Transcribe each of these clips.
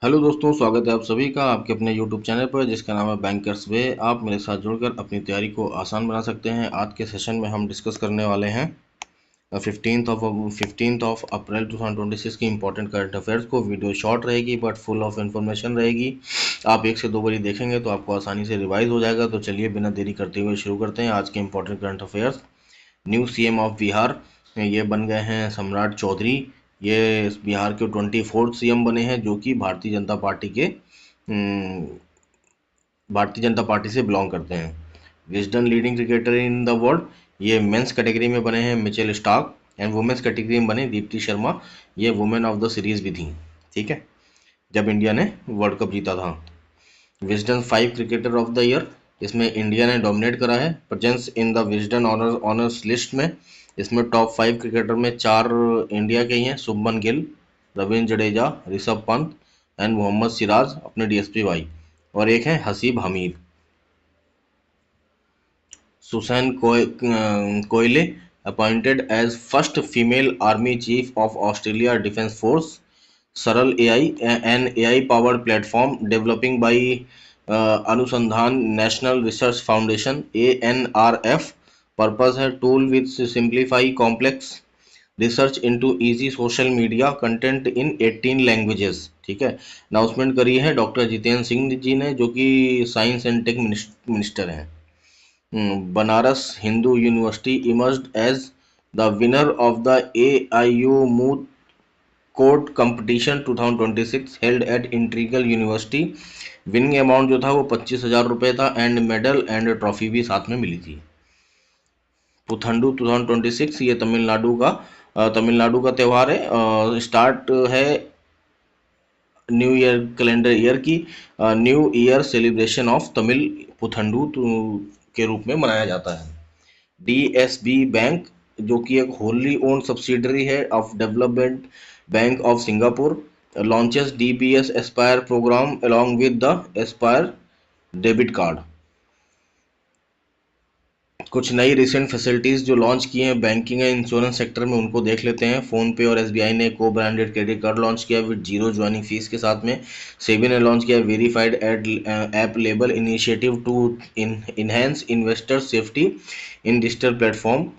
Hello दोस्तों, स्वागत है आप सभी का आपके अपने यूट्यूब चैनल पर जिसका नाम है बैंकर्स वे। आप मेरे साथ जुड़कर अपनी तैयारी को आसान बना सकते हैं। आज के सेशन में हम डिस्कस करने वाले हैं 15 ऑफ अप्रैल 2026 की इंपॉर्टेंट करंट अफेयर्स को। वीडियो शॉर्ट रहेगी बट फुल ऑफ इंफॉर्मेशन रहेगी। आप एक से दो बारी देखेंगे तो आपको आसानी से रिवाइज हो जाएगा। तो चलिए बिना देरी करते हुए शुरू करते हैं आज के important current affairs. New CM of Bihar, ये बन गए हैं सम्राट चौधरी। ये बिहार के 24th सीएम बने हैं जो कि भारतीय जनता पार्टी से बिलोंग करते हैं। Wisden leading cricketer in the world, ये मेंस कैटेगरी में बने हैं Mitchell Starc. And women's category में बने दीप्ति शर्मा। ये वुमेन ऑफ द सीरीज भी थी, ठीक है, जब इंडिया ने वर्ल्ड कप जीता था। Wisden 5 cricketer of the year, इसमें इंडिया ने डोमिनेट करा है। Presence in the Wisden honours list में इसमें टॉप 5 क्रिकेटर में 4 इंडिया के ही हैं, शुभमन गिल, रविंद्र जडेजा, ऋषभ पंत एंड मोहम्मद सिराज अपने डीएसपी भाई, और एक है Haseeb Hameed. Susan Coyle appointed as first female army chief of Australia defence force. Saral AI, an AI powered platform developing by Anusandhan national research foundation ANRF। Purpose है tool with simplify complex research into easy social media content in 18 languages, ठीक है। Announcement करी है doctor Jitendra Singh ji ने, जो कि science and tech minister हैं। Banaras Hindu University emerged as the winner of the AIU moot court competition 2026 held at Integral University. Winning amount जो था वो 25,000 रुपये था एंड मेडल एंड ट्रॉफी भी साथ में मिली थी। पुथंडू 2026 ये तमिलनाडु का त्यौहार है। स्टार्ट है न्यू ईयर कैलेंडर ईयर की। New year celebration of Tamil Puthandu के रूप में मनाया जाता है। DSB बैंक, जो कि एक होली ओन्ड सब्सिडरी है of development bank of Singapore, launches DBS Aspire program along with the Aspire debit card. कुछ नई रिसेंट फैसिलिटीज़ जो लॉन्च की हैं बैंकिंग एंड इंश्योरेंस सेक्टर में, उनको देख लेते हैं। फ़ोन पे और SBI ने को ब्रांडेड क्रेडिट कार्ड लॉन्च किया विद जीरो ज्वाइनिंग फीस के साथ में। सेबी ने लॉन्च किया verified app label initiative to enhance investor safety in digital platform.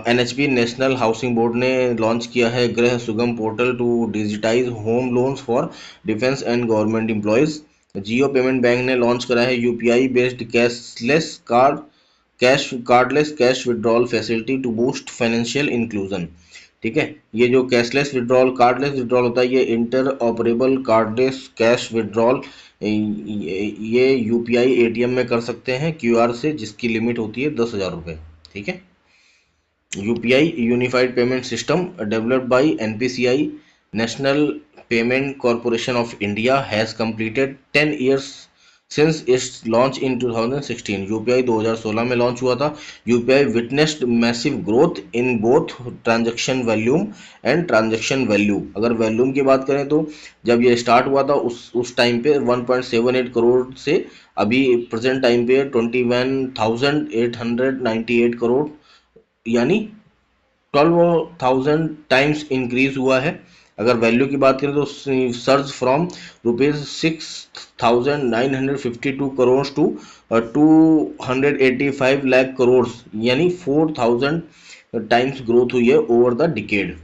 NHB national housing board ने लॉन्च किया है Griha Sugam portal to digitize home loans for defence and government employees. Jio payment bank ने launch करा है UPI based cardless cash withdrawal facility to boost financial inclusion, ठीक है। ये जो कार्डलेस विड्रॉल होता है, ये inter operable cardless cash withdrawal, ये UPI ATM में कर सकते हैं QR से, जिसकी लिमिट होती है 10,000 रुपये, ठीक है। UPI unified payment system developed by NPCI national payment corporation of India has completed 10 years since it's launch in 2016। UPI 2016 में लॉन्च हुआ था। UPI witnessed massive growth in both transaction volume and transaction value. अगर volume की बात करें तो जब ये स्टार्ट हुआ था उस टाइम पे 1.78 करोड़ से अभी प्रेजेंट टाइम पे 21,898 करोड़, यानी 12,000 टाइम्स इंक्रीज हुआ है। अगर वैल्यू की बात करें तो surge from ₹6,952 crore to 285 lakh crore, यानी 4,000 टाइम्स ग्रोथ हुई है ओवर द डिकेड।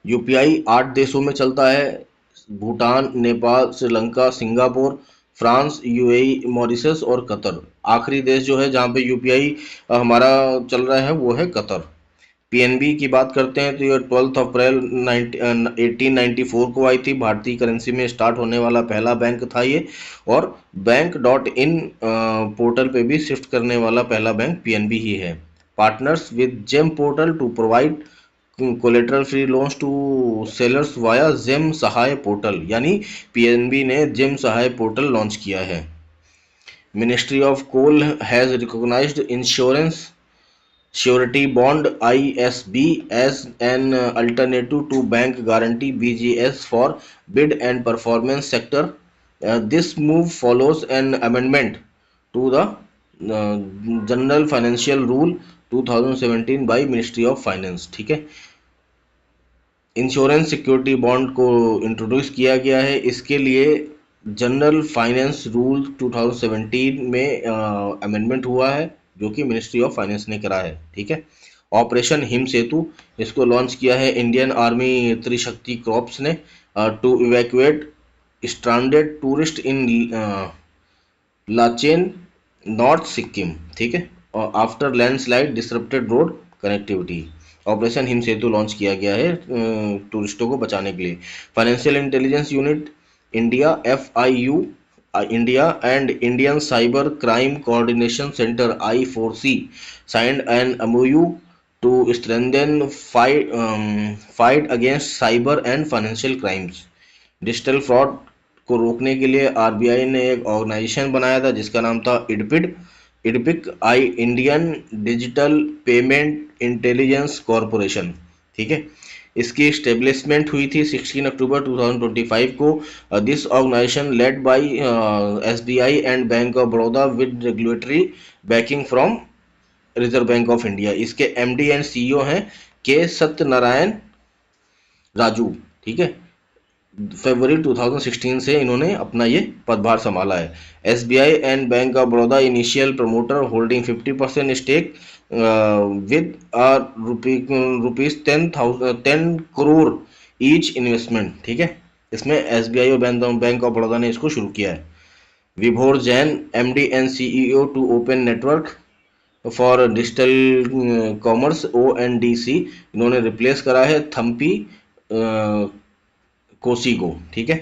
UPI 8 देशों में चलता है: Bhutan, Nepal, Sri Lanka, Singapore, France, UAE, Mauritius और कतर। आखिरी देश जो है जहाँ पे UPI हमारा चल रहा है वो है कतर। PNB की बात करते हैं तो ये 12 अप्रैल 1894 को आई थी। भारतीय करेंसी में स्टार्ट होने वाला पहला बैंक था ये, और बैंक.in पोर्टल पे भी शिफ्ट करने वाला पहला बैंक PNB ही है। Partners with GeM portal to provide collateral free loans to sellers via GeM Sahay portal, यानी PNB ने जेम सहाय पोर्टल लॉन्च किया है। Ministry of coal has recognised insurance surety bond ISB as an alternative to bank guarantee BGS for bid and performance sector. This move follows an amendment to the General Financial Rule 2017 by Ministry of Finance, ठीक है। Insurance security bond को introduce किया गया है। इसके लिए general finance rule 2017 में amendment हुआ है, जो कि मिनिस्ट्री ऑफ फाइनेंस ने करा है। ठीक है। ऑपरेशन हिम सेतु, इसको लॉन्च किया है इंडियन आर्मी त्रिशक्ति क्रॉप्स ने to evacuate stranded tourist in Lachen north Sikkim. ठीक है। और after landslide disrupted road connectivity, operation Him Setu launch किया गया है टूरिस्टों को बचाने के लिए। Financial Intelligence Unit India FIU India and Indian Cyber Crime Coordination Centre I4C signed an MOU to strengthen fight against cyber and financial crimes. Digital fraud को रोकने के लिए RBI ने एक ऑर्गेनाइजेशन बनाया था जिसका नाम था IDPIC I Indian Digital Payment Intelligence Corporation. ठीक है। इसकी स्टेब्लिशमेंट हुई थी 16 अक्टूबर 2025 को। This organisation led by SBI and bank of Baroda with regulatory backing from reserve bank of India. इसके MD एंड CEO हैं के सत्यनारायण राजू। ठीक है। फरवरी 2016 से इन्होंने अपना ये पदभार संभाला है। SBI and bank of Baroda initial promoter holding 50% stake with rupees 10 crore each investment. ठीक है। इसमें SBI और बैंक ऑफ बड़ौदा ने इसको शुरू किया है। Vibhor Jain MD and CEO to open network for digital commerce ONDC, इन्होंने रिप्लेस करा है थम्पी कोसी को। ठीक है।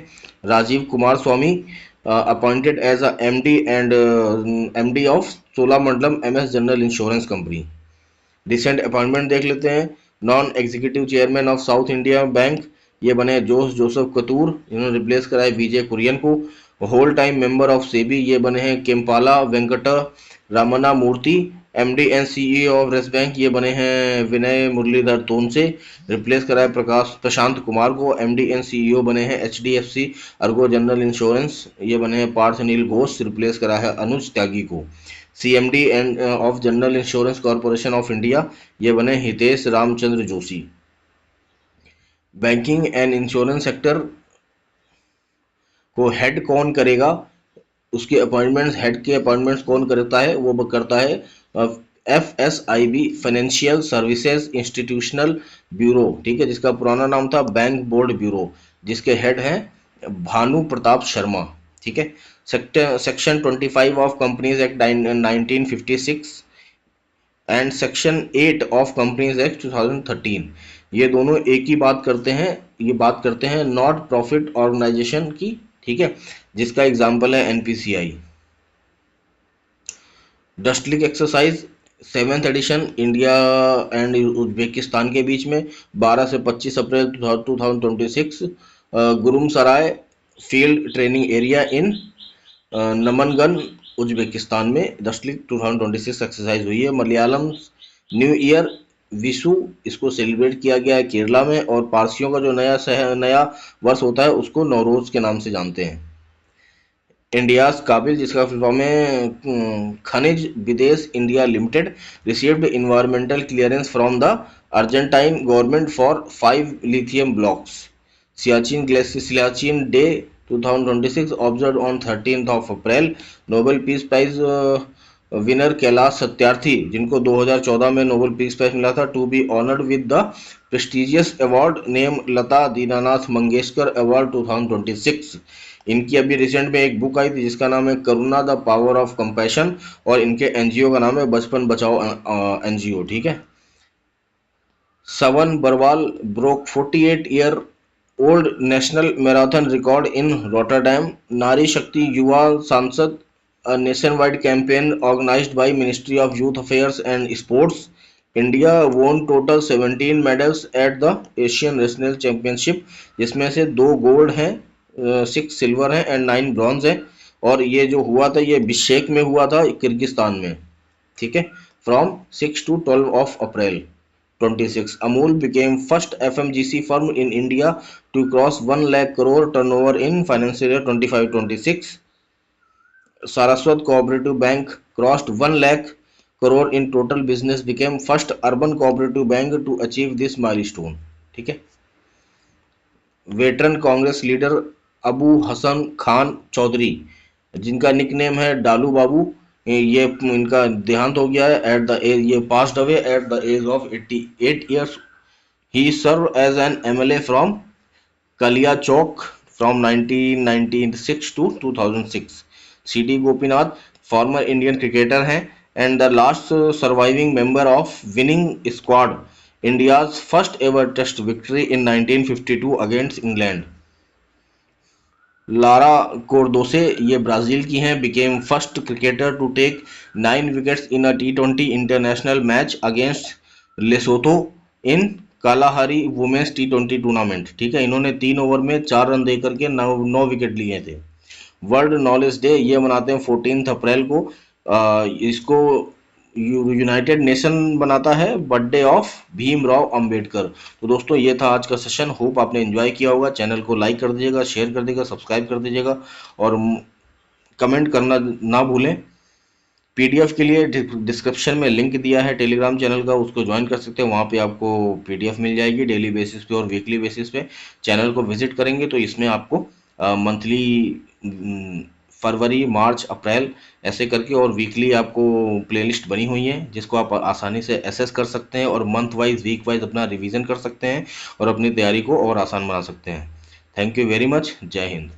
Rajiv Kumar Swamy appointed as a MD of Cholamandalam MS general insurance company. Recent appointment देख लेते हैं। Non executive chairman of South India Bank, ये बने जोसेफ कतूर, इन्होंने रिप्लेस करा है विजय कुरियन को। Whole time member of SEBI, ये बने हैं Kempala Venkata Ramana Murthy. MD and CEO of rest bank, ये बने हैं विनय मुरलीधर तोनसे, रिप्लेस करा है प्रशांत कुमार को। MD एंड CEO बने हैं HDFC अर्गो जनरल इंश्योरेंस, ये बने हैं पार्थ नील घोष, रिप्लेस करा है अनुज त्यागी को। CMD end of general insurance corporation of India, ये बने Hitesh Ramchandra Joshi. Banking and insurance sector को हेड कौन करेगा, उसके अपॉइंटमेंट्स, हेड के अपॉइंटमेंट्स कौन करता है, वो करता है FSIB financial services institutional bureau. ठीक है। जिसका पुराना नाम था बैंक बोर्ड ब्यूरो, जिसके हेड हैं भानु प्रताप शर्मा। ठीक है। Section 25 of companies act 1956 and section 8 of companies act 2013, ये दोनों एक ही बात करते हैं। ये बात करते हैं नॉट प्रॉफिट ऑर्गेनाइजेशन की। ठीक है। जिसका एग्जाम्पल है NPCI। Dustlik exercise 7th edition India and Uzbekistan के बीच में 12 से 25 April 2026 Gurumsaray field training area in Namangan Uzbekistan में डस्टलिक 2026 एक्सरसाइज हुई है। मलयालम न्यू ईयर विशु, इसको सेलिब्रेट किया गया है केरला में। और पारसियों का जो नया वर्ष होता है उसको नवरोज के नाम से जानते हैं। इंडियाज काबिल, जिसका फुल फॉर्म है Khanij Videsh India limited, received environmental clearance from the Argentine government for 5 lithium blocks. Siachen day 2026 observe on 13th of April। Nobel peace prize winner Kailash Satyarthi, जिनको 2014 में नोबेल पीस प्राइज मिला था, to be honoured with the prestigious award name Lata Dinanath Mangeshkar award 2026। इनकी अभी recent में एक book आई थी जिसका नाम है करुणा द पावर ऑफ कंपैशन, और इनके NGO का नाम है बचपन बचाओ NGO। ठीक है। सवन Barwal broke 48-year old national marathon record in Rotterdam. नारी शक्ति युवा सांसद, a nationwide campaign organized by Ministry of Youth Affairs and Sports. India won total 17 medals at the Asian National Championship, जिसमें से 2 गोल्ड हैं, 6 सिल्वर हैं एंड 9 ब्रॉन्ज हैं। और ये जो हुआ था ये बिश्केक में हुआ था, किर्गिस्तान में। ठीक है। From 6 to 12 of April 26, Amul became first FMGC firm in India to cross 1 lakh crore turnover in financial year 25-26. Saraswat Cooperative Bank crossed 1 lakh crore in total business, became first urban cooperative bank to achieve this milestone। ठीक है। Veteran Congress leader Abu Hasan Khan Chaudhary, जिनका nickname है डालू बाबू, ये इनका देहांत हो गया है एट द एज, ये passed away at the age of 88 years. He serve as an MLA from Kaliachok from 1996 to 2006। CD Gopinath former Indian cricketer हैं and the last surviving member of winning squad, India's first ever test victory in 1952 against England. Lara Cardoso, ये Brazil की हैं, became first cricketer to take 9 wickets in a T20 international match against Lesotho in Kalahari women's T20 tournament. ठीक है, इन्होंने 3 over में 4 run दे करके 9 wicket लिए थे। वर्ल्ड नॉलेज डे ये मनाते हैं 14 अप्रैल को। इसको यूनाइटेड नेशन बनाता है बर्थडे ऑफ भीमराव अंबेडकर। तो दोस्तों ये था आज का सेशन, होप आपने एंजॉय किया होगा। चैनल को लाइक कर दीजिएगा, शेयर कर दीजिएगा, सब्सक्राइब कर दीजिएगा और कमेंट करना ना भूलें। पीडीएफ के लिए डिस्क्रिप्शन में लिंक दिया है टेलीग्राम चैनल का, उसको ज्वाइन कर सकते हैं। वहाँ पे आपको पीडीएफ मिल जाएगी डेली बेसिस पे और वीकली बेसिस पे। चैनल को विजिट करेंगे तो इसमें आपको मंथली, फरवरी, मार्च, अप्रैल ऐसे करके और वीकली आपको प्लेलिस्ट बनी हुई है, जिसको आप आसानी से एसेस कर सकते हैं और मंथ वाइज, वीक वाइज अपना रिवीजन कर सकते हैं और अपनी तैयारी को और आसान बना सकते हैं। Thank you very much. जय हिंद।